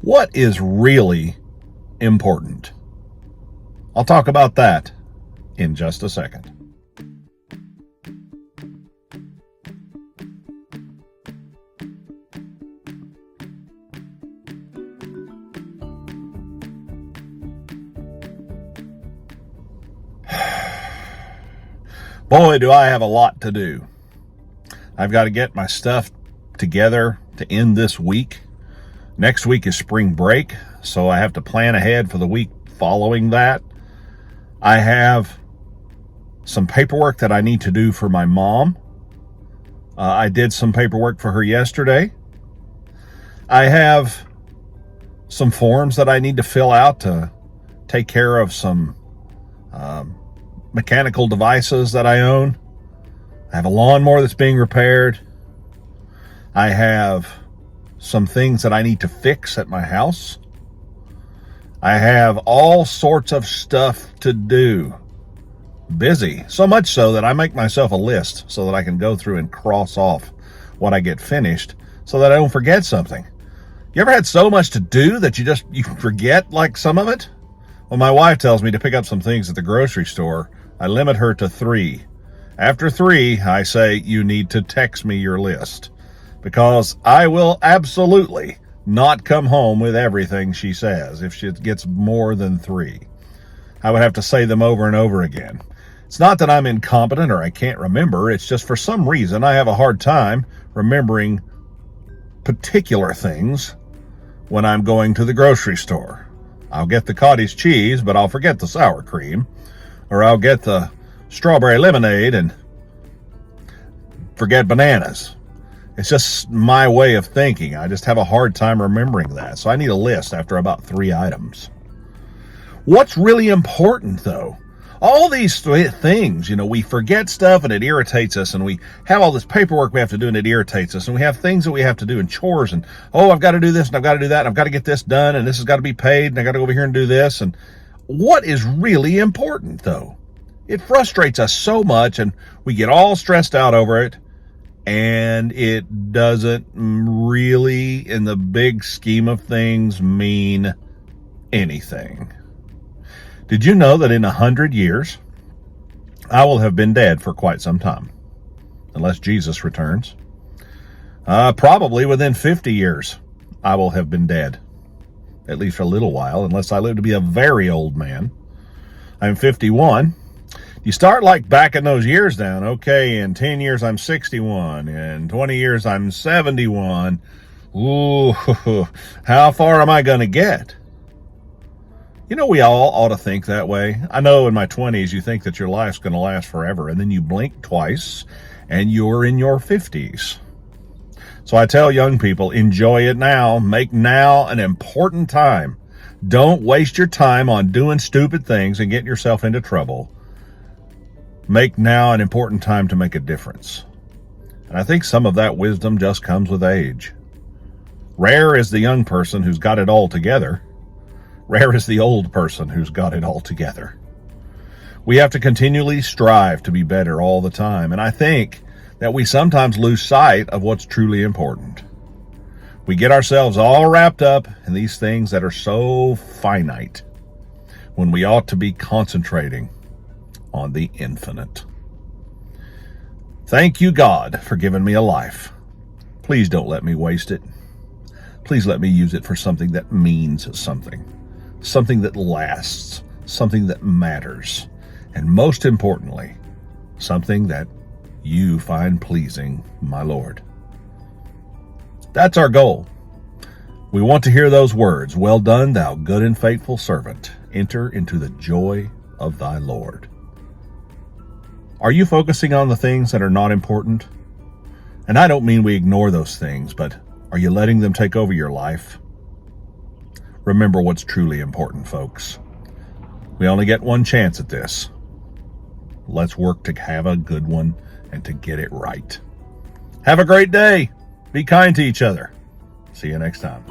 What is really important? I'll talk about that in just a second. Boy, do I have a lot to do. I've got to get my stuff together to end this week. Next week is spring break, so I have to plan ahead for the week following that. I have some paperwork that I need to do for my mom. I did some paperwork for her yesterday. I have some forms that I need to fill out to take care of some mechanical devices that I own. I have a lawnmower that's being repaired. I have some things that I need to fix at my house. I have all sorts of stuff to do. Busy. So much so that I make myself a list so that I can go through and cross off what I get finished so that I don't forget something. You ever had so much to do that you forget like some of it? When my wife tells me to pick up some things at the grocery store, I limit her to 3. After 3, I say, you need to text me your list, because I will absolutely not come home with everything she says if she gets more than 3. I would have to say them over and over again. It's not that I'm incompetent or I can't remember. It's just for some reason I have a hard time remembering particular things when I'm going to the grocery store. I'll get the cottage cheese, but I'll forget the sour cream. Or I'll get the strawberry lemonade and forget bananas. It's just my way of thinking. I just have a hard time remembering that. So I need a list after about 3 items. What's really important, though? All these things, we forget stuff and it irritates us, and we have all this paperwork we have to do and it irritates us, and we have things that we have to do and chores, and I've got to do this and I've got to do that, and I've got to get this done, and this has got to be paid, and I got to go over here and do this. And what is really important, though? It frustrates us so much, and we get all stressed out over it, and it doesn't really, in the big scheme of things, mean anything. Did you know that in 100 years, I will have been dead for quite some time, unless Jesus returns? Probably within 50 years, I will have been dead, at least for a little while, unless I live to be a very old man. I'm 51. You start like backing those years down. Okay, in 10 years, I'm 61. In 20 years, I'm 71. Ooh, how far am I going to get? We all ought to think that way. I know in my 20s, you think that your life's going to last forever, and then you blink twice, and you're in your 50s. So I tell young people, enjoy it now. Make now an important time. Don't waste your time on doing stupid things and getting yourself into trouble. Make now an important time to make a difference. And I think some of that wisdom just comes with age. Rare is the young person who's got it all together. Rare is the old person who's got it all together. We have to continually strive to be better all the time. And I think that we sometimes lose sight of what's truly important. We get ourselves all wrapped up in these things that are so finite, when we ought to be concentrating on the infinite. Thank you, God, for giving me a life. Please don't let me waste it. Please let me use it for something that means something. Something that lasts, something that matters, and most importantly, something that you find pleasing, my Lord. That's our goal. We want to hear those words, "Well done, thou good and faithful servant. Enter into the joy of thy Lord." Are you focusing on the things that are not important? And I don't mean we ignore those things, but are you letting them take over your life? Remember what's truly important, folks. We only get one chance at this. Let's work to have a good one and to get it right. Have a great day. Be kind to each other. See you next time.